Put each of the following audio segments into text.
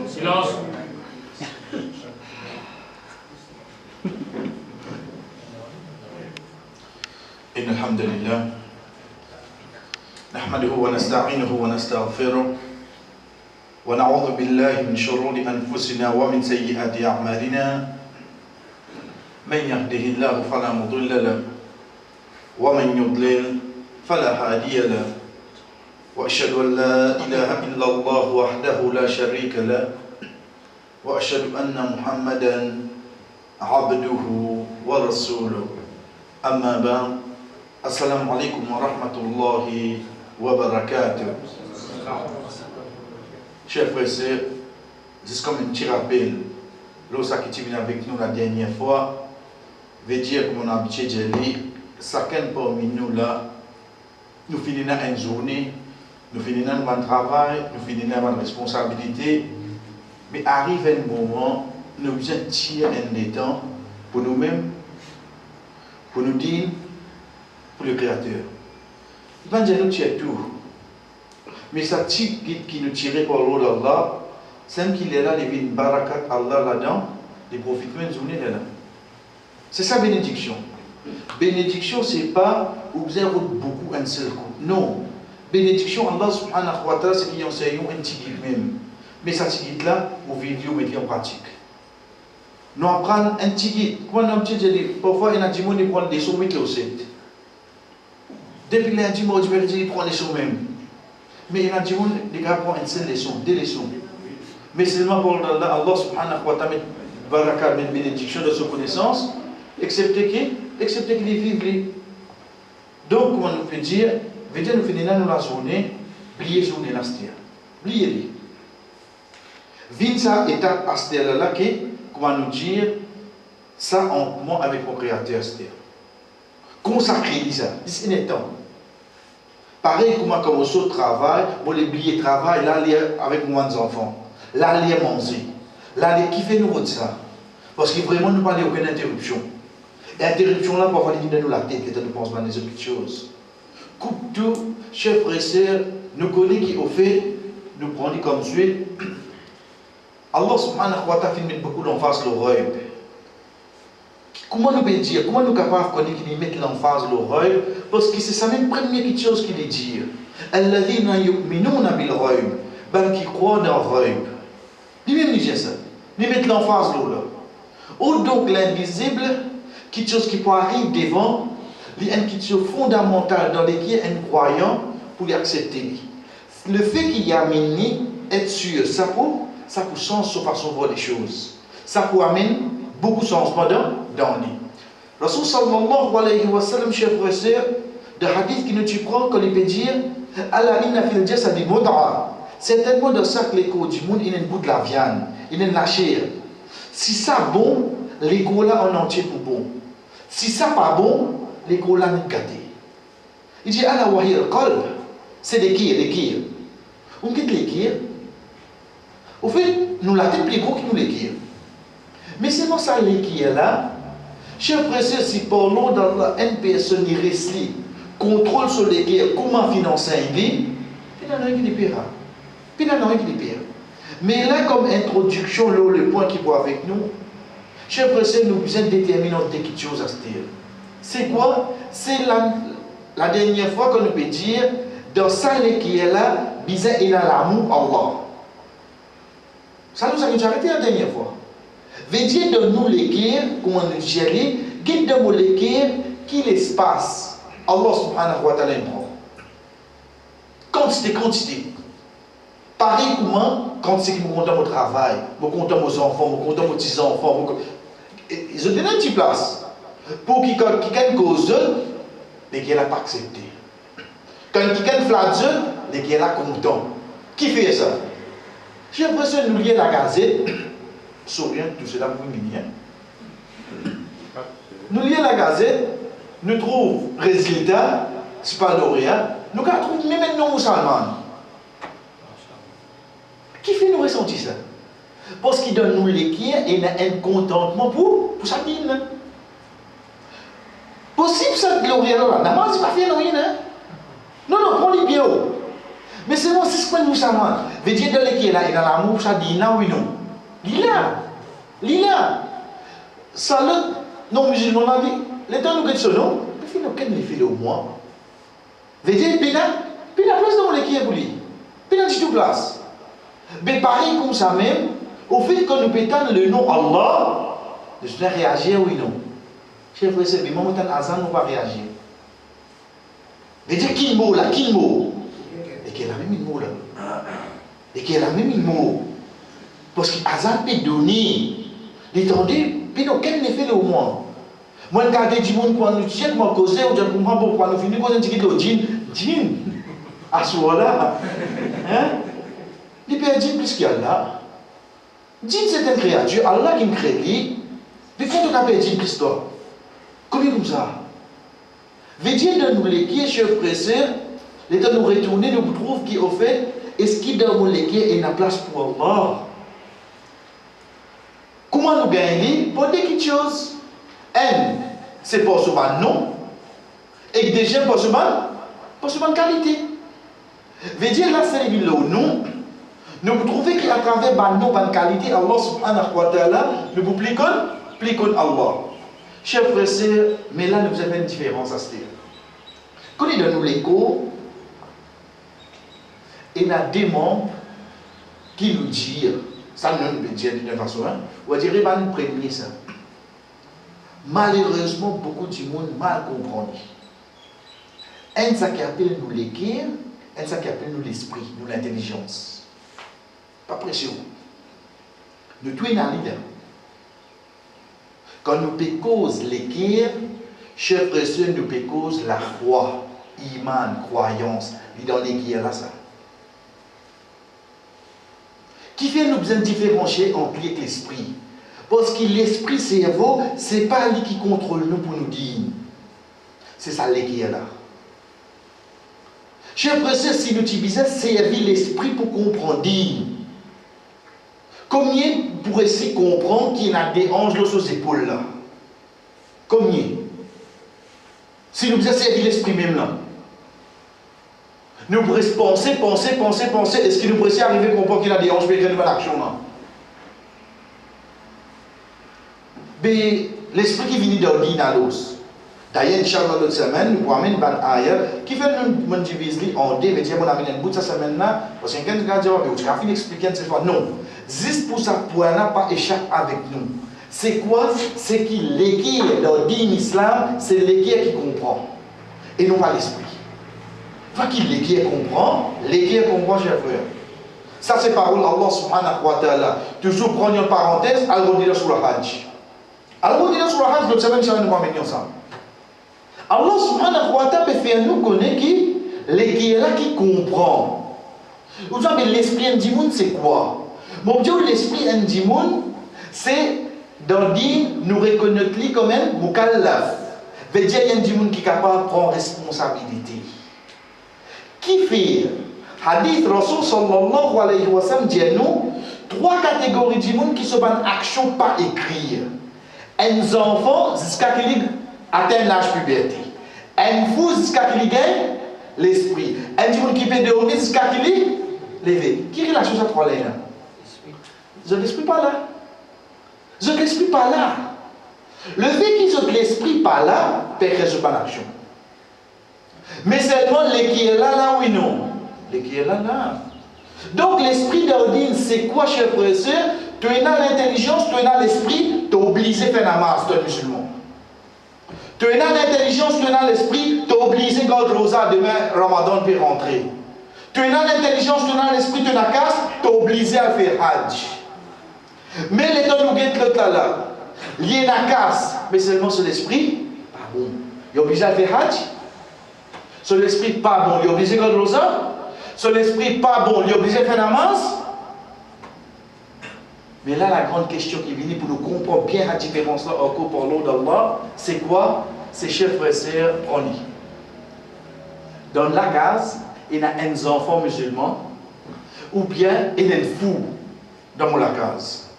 Silence. إن الحمد لله نحمده ونستعينه ونستغفره ونعوذ بالله من شرور أنفسنا ومن سيئات أعمالنا من يهده الله فلا مضل له ومن يضلل فلا هادي له وأشهد أن لا إله إلا الله وحده لا شريك له وأشهد أن محمدا عبده ورسوله أما بعد السلام عليكم ورحمة الله وبركاته. Chers frères et sœurs, c'est comme un petit rappel. Lorsque tu viens avec nous la dernière fois, veut dire que mon habitude de lire, chacun parmi nous là, nous finissons une journée, nous finissons un travail, nous finissons une responsabilité, mais arrive un moment, nous devons tirer un temps pour nous-mêmes, pour nous dire, pour le Créateur. Il va dire nous tirer tout. Mais ça qui nous tire par l'eau d'Allah, c'est qu'il est là, il y a une barakat Allah là-dedans, il profite même de journée là. C'est ça bénédiction. Bénédiction, c'est pas où vous avez beaucoup un seul coup. Non. Bénédiction, Allah subhanahu wa ta'ala, c'est qu'il enseigne un petit guide même. Mais ça petit guide là, vous vidéo mettez en pratique. Nous apprenons un petit guide. Quand on a un petit guide, parfois il y a des gens qui prennent des sons, mais qui aussi. Depuis lundi, mardi, mercredi, ils prennent des sons même. Mais il y a des gens qui prennent une seule leçon, deux leçons. Mais seulement pour Allah, Allah subhanahu wa ta'ala met baraka, met bénédiction de sa connaissance, excepté qu'il vivent. Donc, comment on peut dire, nous finissons la journée, oubliez la journée l'astia. Oubliez-les. Vinsa état astia là, comment nous dire, ça en commun avec mon créateur astia. Consacrer ça, c'est un temps. Pareil comment commencer au travail, pour les billets de travail, là, avec moi des enfants, là, les manger, là, les kiffer nous de ça. Parce que vraiment, nous parlons aucune interruption. Et interruption là, parfois, il nous la tête, et nous pensons à des autres choses. Coupe tout, chers frères et sœurs, nous connaissons qui au fait, nous prenons comme suite. Allah subhanahu wa ta'ala fait beaucoup d'emphase l'oreille. Comment nous pouvons dire, comment nous sommes capables de connaître qu'il met l'emphase l'oreille? Parce que c'est ça même première chose qu'il dit. Alladhina yu'minuna bil ghaib, ben qui croient dans le ghaib. Lui-même dit ça. Il met l'emphase là. Ou donc l'invisible, quelque chose qui peut arriver devant, il y a une question fondamentale dans lesquelles un croyant pour l'accepter. Le fait qu'il y a amené être sûr, ça peut changer sa façon de voir les choses. Ça peut amener beaucoup de changements dans lui. Rasul sallallahu alayhi wa sallam, chers frères et sœurs, de hadith qui nous prend, quand il peut dire Allah inna fil jasadi mud'a. Certainement dans chaque corps du monde, il y a une bout de la viande, il y a une la chair. Si ça bon, les corps là en entier pour bon. Si ça pas bon, les corps là n'est gâté. Il dit Allah wa hiya al-qalb. C'est les kir. On quitte les kir. Au fait, nous la tête plus gros que nous les kir. Mais c'est pour ça les kir là. Chers frères et sœurs, si parlons dans la personne qui reste contrôle sur les guerres, comment financer un vie, il y en a un qui les perd. Mais là, comme introduction, là, le point qui va avec nous, chers frères et sœurs, nous besoin déterminer quelque chose à se dire. C'est quoi? C'est la dernière fois qu'on peut dire, dans ça qui est là, bizarre, il a l'amour Allah. Ça nous a arrêté la dernière fois. Veut dire de nous les guerres, comment nous gérer, guide de nous les guerres, qui l'espace. Allah subhanahu wa ta'ala prend. Quantité. Pareil comment, quand c'est que nous comptons au travail, nous comptons aux enfants, nous comptons aux petits-enfants, ils ont donné une petite place. Pour qu'ils quelqu'un cause, les guerres n'ont pas accepté. Quand quelqu'un flatte, les guerres n'ont pas content. Qui fait ça? J'ai l'impression de nous lire la gazette. Souriant, tout cela pour mignon. Nous lisons la gazette, nous trouvons résultat, c'est pas lauréat, nous trouvons même un non musulman. Qui fait nous ressentir ça? Parce qu'il donne nous l'équerre et il a un contentement pour sa dîme. Possible ça de lauréat là, n'a pas fait rien. Non, prends les bien haut. Mais Mais c'est moi, c'est ce que nous savons. Veut dire dans les qui est là, et dans l'amour, ça dit non, oui, non. Lila. Ça le, non, musulman, on a dit, les temps nous guettent ce nom, mais finalement, qu'est-ce qu'il fait au moins? Veut dire, puis la place dans les qui est bouli. Puis la tout place. Mais pareil comme ça même, au fait que nous pétons le nom Allah, nous devons réagir, oui, non. Chef frère, c'est bien, on azan, nous pas réagir. Veut dire, qui mot là, qui mot? Et qui est la même mot là. Et qui est la même mot. Parce que azan peut donner. L'étendue, puis nous, quel effet le moins? Moi, quand je dis, quand nous disons, moi, causer, ou je comprends pourquoi nous finissons, quand on dit que le djinn, à ce moment-là, hein? Il peut dire plus qu'il y a là. Djinn, c'est une créature, Allah qui me crée, mais quand on a dit plus toi, comment comme ça? Veut dire de nous l'équier, chers frères et sœurs, l'état nous retourner, nous trouve qu'au fait, est-ce qu'il dans nous l'équier et une place pour Allah? Comment nous gagner? Pour dire quelque chose. Un, c'est pour ce non. Et déjà, pour ce qualité. Veut dire là, c'est le nom. Nous trouvons qu'à travers le nom, la qualité, Allah subhanahu wa ta'ala, nous vous pliquons Allah. Chers frères et sœurs, mais là, nous avons une différence à ce dire. Quand il donne nous l'écho, il y a des membres qui nous disent, ça nous peut dire d'une façon, on va dire, il va nous prévenir ça. Malheureusement, beaucoup de monde mal comprend. Un, ça qui appelle nous l'équerre, un, ça qui appelle nous l'esprit, nous l'intelligence. Pas pression. Nous tous dans l'idée. Quand nous pécose l'équerre, chers frères et sœurs, nous pécose la foi, iman, croyance, dans l'équerre là ça. Qui fait nous besoin de différencier entre lui et l'esprit? Parce que l'esprit cerveau, ce n'est pas lui qui contrôle nous pour nous dire. C'est ça qui est là. Chers frères et sœurs, si nous utilisons servir l'esprit pour comprendre, combien pour essayer de comprendre qu'il y a des anges sur ses épaules là? Combien? Si nous faisons servir l'esprit même là. Nous pourrions penser. Est-ce qu'il nous pourrait arriver à comprendre qu'il y a des anges qui ont une action là? Mais l'esprit qui vient d'ordinalos. D'ailleurs, Inch'Allah, l'autre semaine, nous pourrons amener une ayah qui fait nous diviser en deux, mais on amène un bout de cette semaine-là, parce que quelqu'un qui a dit, tu as fini d'expliquer cette fois. Non. Juste pour ça, pour n'a pas échappé avec nous. C'est quoi? C'est qu'il l'équerre dans le islam, c'est l'équerre qui comprend. Et non pas l'esprit. Pas qu'il l'équerre comprend, chers frères. Ça, c'est parole Allah subhanahu wa ta'ala. Toujours prendre une parenthèse, allons dire sur le Hajj. Alors, on dit sur la Hajj, l'autre semaine, nous allons venir ensemble. Allah subhanahu wa ta'ala peut faire nous connaître qui est là qui comprend. Vous savez, l'esprit indimoun, c'est quoi? Mon Dieu, l'esprit indimoun, c'est dans dire nous reconnaître lui comme un mukallaf. Veut dire qu'il y a un indimoun qui est capable de prendre responsabilité. Qui fait? Hadith Rasul sallallahu alayhi wa sallam dit nous trois catégories d'indimoun qui sont en action pas écrire. Un enfant jusqu'à qu'il atteigne l'âge puberté. Un fou jusqu'à qu'il gagne l'esprit. Un monde qui peut dormir jusqu'à qu'il levé. Qui est la chose à trois là? Je ne l'explique pas là. Le fait qu'il ne l'explique pas là, peut créer pas l'action. Mais seulement les qui est là, oui, non. Les qui est là. Donc l'esprit d'ordine, c'est quoi, chers frères et sœurs? Tu es dans l'intelligence, tu es dans l'esprit, tu es obligé de faire la masse, tu es musulman. Tu es dans l'intelligence, tu es dans l'esprit, tu es obligé de garder rosa demain, Ramadan peut rentrer. Tu es dans l'intelligence, tu es dans l'esprit, tu es dans la casse, tu es obligé à faire Hajj. Mais les temps nous guettent l'autre là, lié à la casse, mais seulement sur l'esprit, pas bon. Il est obligé à faire Hajj. Sur l'esprit, pas bon, il est obligé de garder rosa. Sur l'esprit, pas bon, il est obligé de faire la masse. Mais là, la grande question qui vient pour nous comprendre bien la différence là encore pour l'eau d'Allah, c'est quoi? C'est chers frères et sœurs, on lit. Dans la case, il y a un enfant musulman, ou bien il y a un fou dans la case.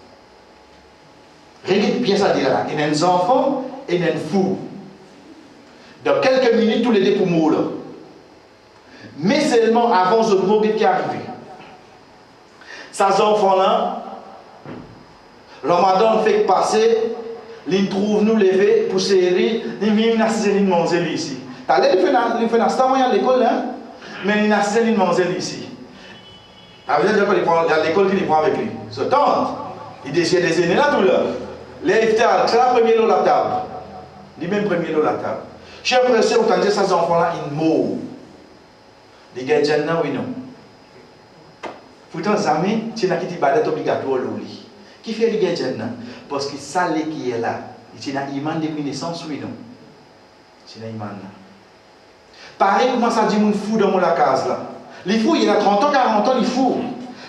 Regarde bien ça dit là. Il y a un enfant et il y a un fou. Dans quelques minutes, tous les deux pour mourir. Mais seulement avant ce mot qui est arrivé. Ces enfants-là, Ramadan fait passer, ils trouvent nous lever pour serrer, ils viennent à manger ici. T'as l'air de faire un stage à l'école, hein? Mais ils n'ont pas manger ici. Ça veut dire qu'il y a l'école qui les prend avec lui. Ce tante, il décide des aînés là tout là. Les iftar, c'est la première lot la table. Les mêmes premiers lot la table. Chers frères et sœurs, vous entendez ces enfants-là, ils mourent. Les gars, oui non. Pourtant, jamais, tu n'as quitté balade obligatoire l'ouli. Qui fait les gars, parce que ça qui est là, il y a un iman depuis naissance, oui non. C'est un iman là. Pareil, comment ça dit, mon fou dans la case là. Les fous, il y a 30 ans, 40 ans, les fous.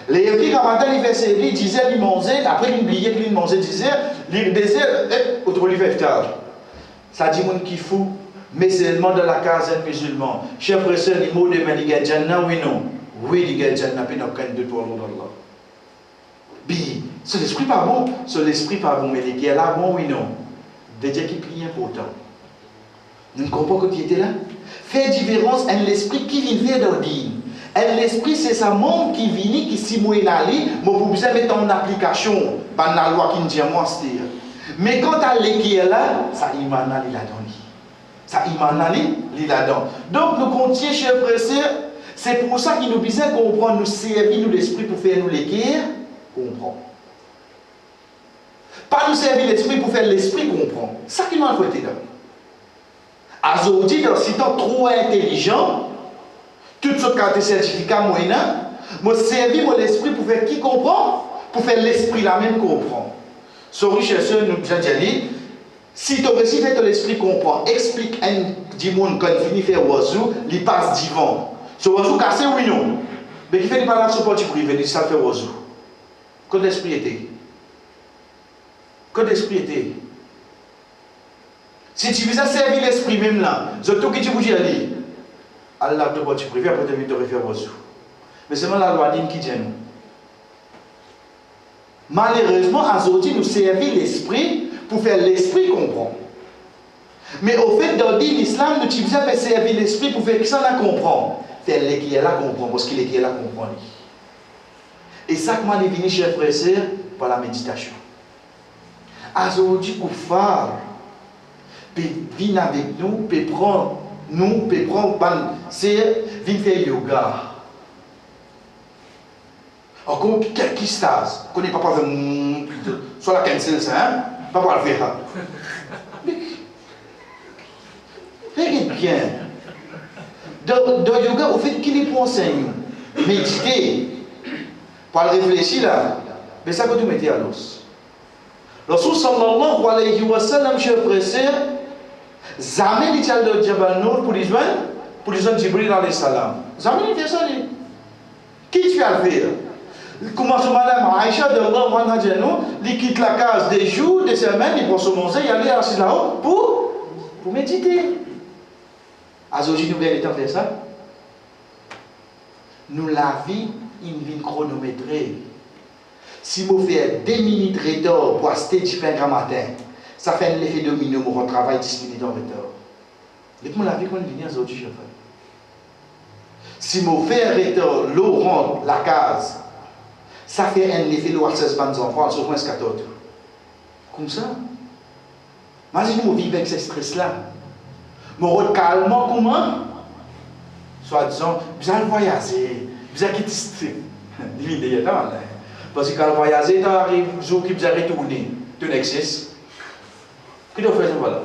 Les petits camarades, ils faisaient, ils disaient, ils mangeaient, après ils oubliaient qu'ils mangeaient, ils disaient, ils disaient, autour du festage. Ça dit, mon qui fou, mais seulement dans la case musulman. Chers frères et sœurs, les mots de Manigadjana, oui non. Oui, les Gadjana, puis nous avons de toi, Allah. Bi, c'est l'esprit pas bon, c'est l'esprit pas bon, mais les gars là, bon, oui non. Des dieux qui prient important. Nous ne comprenons pas que tu étais là. Faire différence entre l'esprit qui vient faire d'ordine. L'esprit, c'est sa monde qui vient, qui simule l'ali, mais vous pouvez mettre en application par la loi qui nous dit à moi, c'est-à-dire. Mais quand elle qui est là, ça imana li là-dedans. Ça imana li là-dedans. Donc nous continuons, chers frères et sœurs, c'est pour ça qu'il nous disait qu'on prend nous servir nous l'esprit pour faire nous l'équerre, comprend. Pas nous servir l'esprit pour faire l'esprit comprend. Ça qui nous a fait là. Aujourd'hui, dans ce temps trop intelligent, toutes sortes de certificats moyens, moi servir mon esprit pour faire qui comprend, pour faire l'esprit la même comprend. Sorry, chers soeurs, nous déjà dit, si ton récit fait ton esprit comprend, explique un dimon quand il finit faire oiseau, il passe divan. Ce oiseau cassé, oui non. Mais qui fait pas là sur porte privé, il ça fait oiseau. Quand l'esprit était. Quand l'esprit était. Si tu veux servir l'esprit même là, c'est tout que tu veux dire aller. Allah te porte privé, après tu te faire oiseau. Mais c'est la loi qui dit nous. Malheureusement, aujourd'hui, nous servons l'esprit pour faire l'esprit comprendre. Mais au fait, dans l'islam, nous utilisons pour servir l'esprit pour faire que ça la comprend. Faire les qui est là comprend, parce qu'il est qui est là comprend. Et ça, comment est venu, chers frères et sœurs, par la méditation. Aujourd'hui, pour faire, puis venir avec nous, puis prendre nous, puis prendre c'est venir faire yoga. Encore qui stase, qu'on n'est pas par soit la cancel ça, hein? Pas par le faire. Regarde bien. Dans le yoga, au fait qu'il est pour enseigner, méditer, par réfléchir là, mais ça que tu mettez à l'os. Rasul sallallahu alayhi wa sallam, chers frères et sœurs, jamais il tient le Jabal Nour pour les joindre Jibril alayhi salam. Jamais il fait ça. Qui tu as le faire? Comment madame Aïcha de Allah il quitte la case des jours, des semaines, il prend son manger, il allait assis là-haut pour méditer. Aujourd'hui, nous avons le temps de faire ça. Nous, la vie, il vient chronométrer. Si vous faites 2 minutes de retard pour acheter du pain grand matin, ça fait un effet domino pour travailler 10 minutes en retard. Dites-moi la vie qu'on vient aujourd'hui, je fais. Si vous faites un retard, l'eau rentre la case, ça fait un effet de 16 enfants, sur moins 14. Comme ça. Imaginez vous vivez avec ce stress-là. Vous êtes calmement comment? Soit disant, vous allez voyager, vous allez quitter. Il y a temps. Parce que quand vous voyagez, vous arrivez, vous allez retourner. Tu n'existes. Qui doit faire ça? Voilà.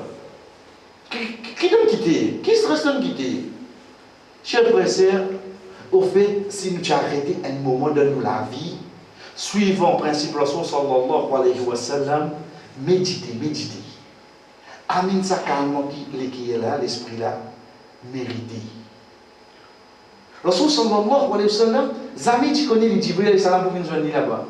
Qui doit quitter? Qui stresse de quitter? Chers frères et sœurs, au fait, si nous arrêtons un moment de la vie, suivant le principe Rasul sallallahu alayhi wa sallam, méditez. Amène ça calmement qui est là, l'esprit là, mérité. Rasul sallallahu alayhi wa sallam, jamais tu connais les Jibril alayhi salam pour venir joindre là-bas.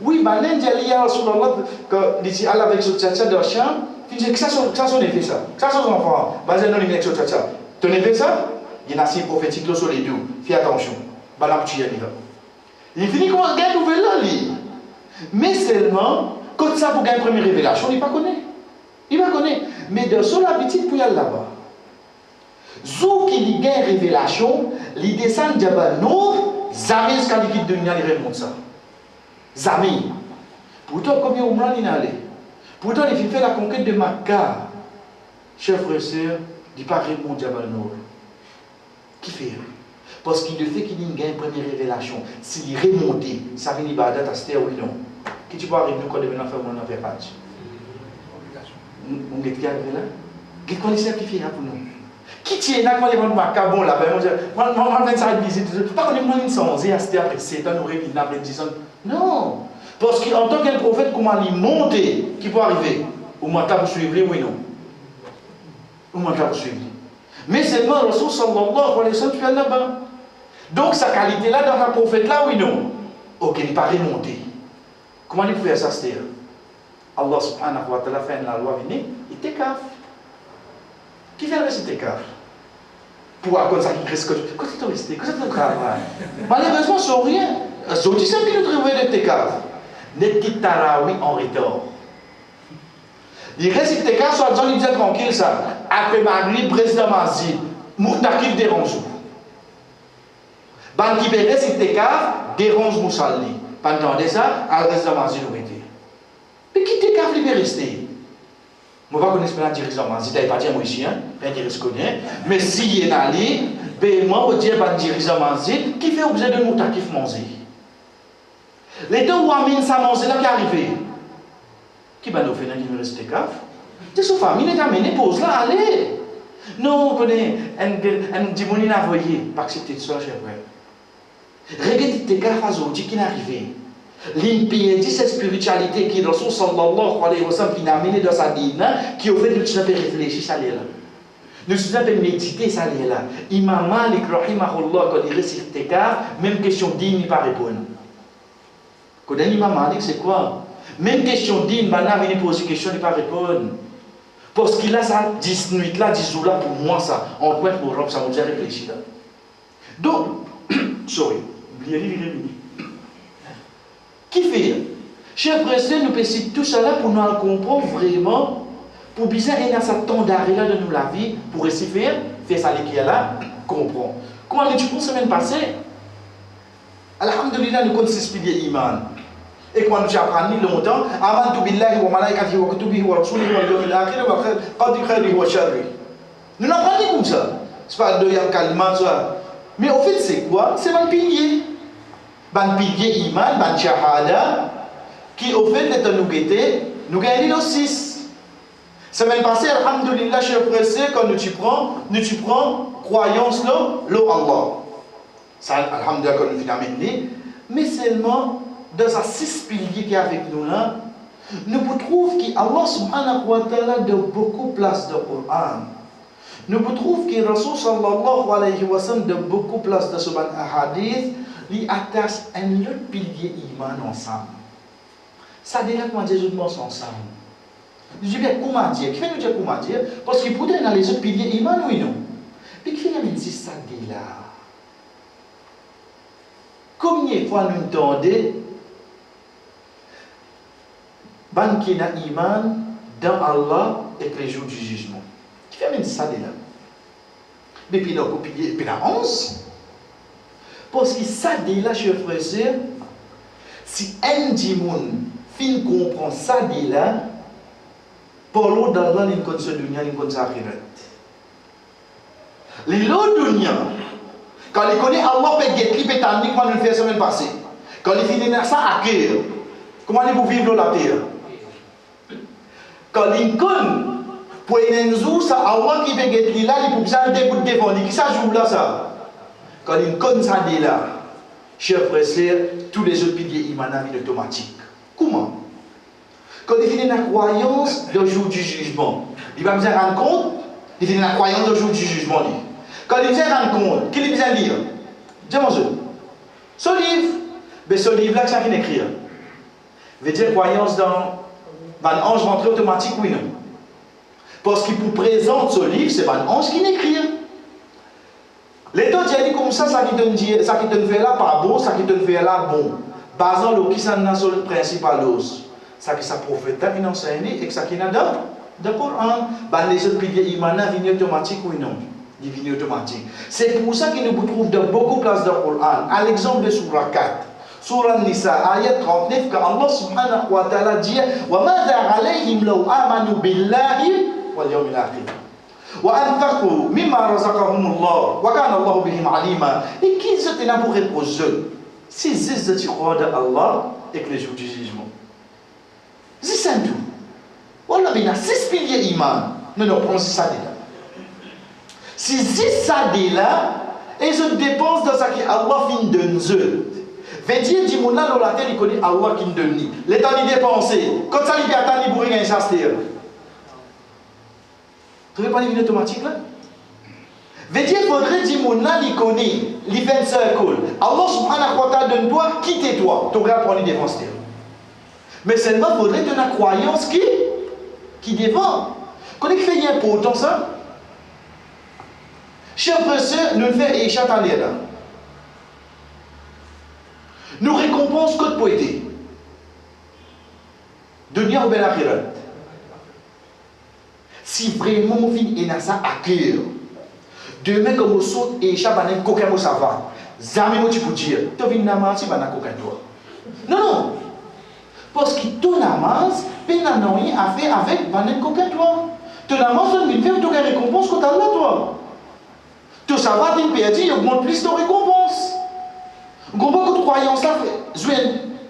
Oui, mais l'India, Rasulallah, quand il dit Allah avec ce tchatcha de Hacham, il dit que ça son effet ça. Ça son enfant, basé dans les ce tchatcha. Ton effet ça? Il y a un signe prophétique là sur les deux. Fais attention. Balam tu y es là. Il finit comme un gars nouvelle là, lui. Mais seulement, quand ça pour gagner une première révélation, il ne connaît pas. Il ne connaît. Mais de son habitude pour y aller là-bas. Zou qui li gagne révélation, li descend de Jabal Nour, jamais jusqu'à l'équipe de dunya li remonte ça. Jamais. Pourtant, combien de temps il est allé? Pourtant, il fait la conquête de Makkah. Chers frères et sœurs, il pas remonte Jabal Nour. Qui fait? Parce qu'il le fait qu'il y ait une première révélation. S'il est remonté, ça vient d'ibadat à cette oui non. Qui tu peux arriver quand on faire mon affaire patch? On est arrivé là? Qui connaît ça qui fait pour nous? Qui tient là quand les gens Makkah bon là? Moi, je vais ça visite. Pas qu'on est moins insensé à cette après 7 ans, on aurait mis après 10 ans. Non! Parce qu'en tant qu'un prophète, comment il monte, qui peut arriver? Au moins, tu suivre, oui non? Au moins, tu suivre. Mais seulement, Rasul sallallahu alayhi wa sallam, tu es là-bas. Donc, sa qualité là, dans un prophète là, oui non? Ok, il n'est pas remonté. Comment il peut faire ça, c'est-à-dire? Allah subhanahu wa ta'ala fait la loi, il était caf. Qui fait rester caf? Pourquoi comme ça qui reste que quand tu es resté, quand tu travailles? Malheureusement, c'est rien. Je dis ça qui nous trouve de tes caves. Net qui tarawi en retard. Il reste tes caves, soit disant, il dit tranquille ça. Après Maghrib, président Mazid, Moutakif dérange. Ban qui reste tes caves, dérange Moussalli. Pendant ça, à président Mazid nous était. Mais qui tes caves libéré rester? Moi, je ne connais pas la dirigeant Mazid, je ne pas dire moi ici, bien dire ce qu'on est. Mais si il y a un allé, ben moi, je dis à dirigeant Mazid, qui fait objet de Moutakif manger. Les deux où Amin ça manger là qui est arrivé. Qui va nous faire qui nous reste cave? C'est sa famille, il est amené, pose là, allez. Non, on connaît, un démon n'a voyé, pas accepter de ça, cher frère. Regardez tes caves à Zodi qui est arrivé. L'impiété, cette spiritualité qui est dans son sallallahu alayhi wa sallam, qui n'a amené dans sa dîne, qui au fait nous sommes réfléchir, ça l'est là. Nous sommes méditer, ça l'est là. Imam Malik, rahimahullah, quand il récite tes caves, même question dîne, il ne pas répondre. Quand l'imam Malik, c'est quoi? Même question dîne, maintenant, il pose une question, il ne pas répondre. Parce qu'il a ça 10 nuits là, 10 jours là, pour moi, ça, en point pour Europe, ça m'a déjà réfléchi là. Donc, sorry, oubliez les qui fait? Chers frères, nous pensons tout ça là pour nous comprendre vraiment, pour bien aider à ce temps d'arrêt là de nous la vie, pour essayer de faire ça qui est là, comprendre. Comment tu penses la semaine passée? Alhamdulillah, nous connaissons 6 piliers iman. Et quand nous apprenons longtemps, amantu billahi wa malaikatihi wa kutubihi wa rasulihi wa yawmil akhir wa qadri khairihi wa sharrihi. Nous l'apprenons comme ça. C'est pas de yam kalima ça. Mais au fait, c'est quoi? C'est un pilier. Un pilier iman, un shahada, qui au fait est nous guetter, nous gagnons les 6. Semaine passée, alhamdulillah, chers frères, quand nous prends croyance là, Allah. Ça, alhamdulillah, quand nous finissons maintenant, mais seulement dans ces 6 piliers qui est avec nous là, nous trouvons qu'Allah subhanahu wa ta'ala de beaucoup place dans le Coran. Nous trouvons que Rasul sallallahu alayhi wa sallam de beaucoup place dans ce hadith, il attache un autre pilier iman ensemble. Ça déjà comment dire les autres ensemble. Je dis bien comment dire, qui fait nous dire comment dire, parce qu'il pourrait dans les autres piliers iman oui non. Puis qui fait nous dire ça déjà. Combien de fois nous entendons ban qui n'a iman dans Allah et les jours du jugement. Qui fait même ça déjà. Mais puis nous copier puis la 11. Parce que ça déjà, chers frères et sœurs, si un dimoun fin comprend ça déjà, pour l'autre d'Allah, il connaît ce dunya, il connaît sa akhirat. L'autre dunya, quand il connaît Allah, il peut guetter, il peut t'amener quand il fait la semaine passée. Quand il finit ça à cœur, comment il peut vivre la terre? Quand il connaît, pour un jour, ça Allah qui peut guetter là, il peut bien débout de défendre. Qui ça joue là ça? Quand il connaît ça là, chers frères et sœurs, tous les autres piliers imanent automatique. Comment? Quand il finit la croyance du jour du jugement, il va bien rendre compte, il finit la croyance du jour du jugement. Quand il vient rendre compte, qu'il vient lire, dis-moi ce livre, mais ce livre-là, c'est qui écrit. Veut dire croyance dans un ange rentré automatique, oui, non. Parce qu'il vous présente ce livre, c'est un ange qui écrit. Les deux dit comme ça qui te fait là pas bon, ça qui te fait là bon. Basant le qui s'en a sur le principal os. Ça qui ça prophète, il enseigne et que ça qui n'a dans le Coran. Les autres piliers imanent viennent automatique, oui, non. Divine automatique. C'est pour ça qu'il nous trouve dans beaucoup de places dans le Coran. À l'exemple de Surah 4. Surah Nisa, ayat 39, quand Allah subhanahu wa ta'ala dit wa madha alayhim law amanu billahi wal yawmil akhir. Wa anfaqu mimma razaqahumullah wa kana Allah bihim alima. Et qu'ils étaient là pour reposer. Si c'est de croire en Allah et que les jours du jugement. C'est ça tout. Voilà, il y a 6 piliers iman. Non, prends ça déjà. Si ça déjà, et je dépense dans ça qui Allah fin de nous. Veut dire mon là la terre il connaît Allah qui nous donne. L'état il dépenser. Quand ça il attend il bourrer un chasse terre. Tu veux pas une automatique là? Veut dire faudrait dire mon là il connaît, il fait un circle. Allah subhanahu wa ta'ala donne toi, quitte-toi. Tu regardes pour lui dépenser. Mais seulement faudrait donner une croyance qui défend. Quand il fait un pourtant ça, chers frères, nous faisons échapper à l'air là. Nous récompense que de poété. Dunya ou bel akhirat. Si vraiment on finit et ça à cœur, demain comme on saute et échappe à un coquin ça va. Jamais moi tu peux dire, tu viens namasi bana coquin toi. Non. Parce que ton namaz, peine à rien à faire avec bana coquin toi. Ton namaz on vient faire toute récompense que tu as là toi. Tout ça va t'en perdre, il augmente plus de récompense. Beaucoup de croyances là,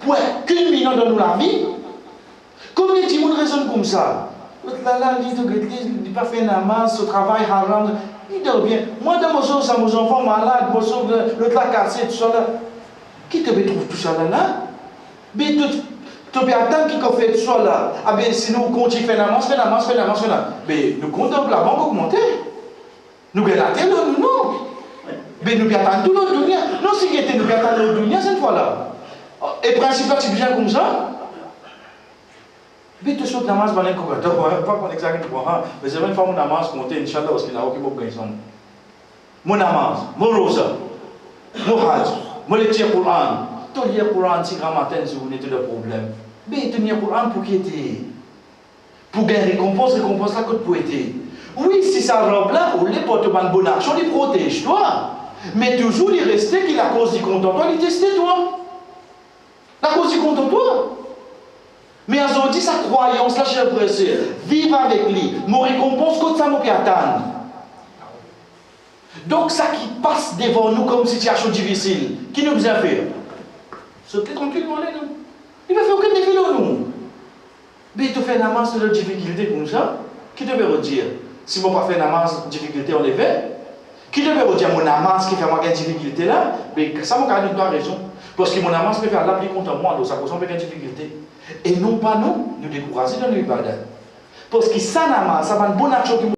pour qu'une minute dans la vie, combien de gens raisonnent comme ça? Là, il n'a pas fait namaz, ce travail haram, il dort bien. Moi, dans mon sens, mes enfants malades, l'autre l'a cassé, tout ça là. Qui te trouve tout ça là? Mais tu peux attendre qu'il fait tout ça là. Ah bien, si nous continuons à faire namaz. Mais nous comptons la banque augmenter. Nous gagnons la terre, non. Mais nous attendons tout l'autre dunia. Non, si nous attendons l'autre dunia, cette fois-là. Et principal, c'est bien comme ça. Mais tu sautes namaz, pas qu'on exactement. Mais c'est une fois mon namaz compté, Inch'Allah, parce qu'il n'a aucun problème. Mon namaz, mon rosa, mon hajj, mon lecture Coran. Tu lis le Coran, si grand matin, si vous n'avez pas de problème. Mais tu lis le Coran pour qui était? Pour gagner récompense là, que pour être. Oui, si ça robe là, ou les porte une bonne action, il protège toi. Mais toujours, il restait qu'il a cause du content, toi, il testait toi. La cause du content, toi. Mais aujourd'hui, sa croyance, là, chers frères et sœurs, vive avec lui. Mon récompense, comme ça, mon attend. Donc, ça qui passe devant nous comme situation difficile, qui nous a fait? Sautez tranquillement, nous. Il ne va faire aucun défi, nous. Mais tu fais une masse de difficulté comme ça, qui devait redire? Si je ne fais pas une masse de difficulté, on les fait. Qui devait redire mon amance qui fait moi une difficulté là? Mais ça m'a donné raison. Parce que mon amance peut faire l'appliquer contre moi, donc ça cause une difficulté. Et non pas nous décourager dans le ibadat. Parce que ça, ça va une bonne action.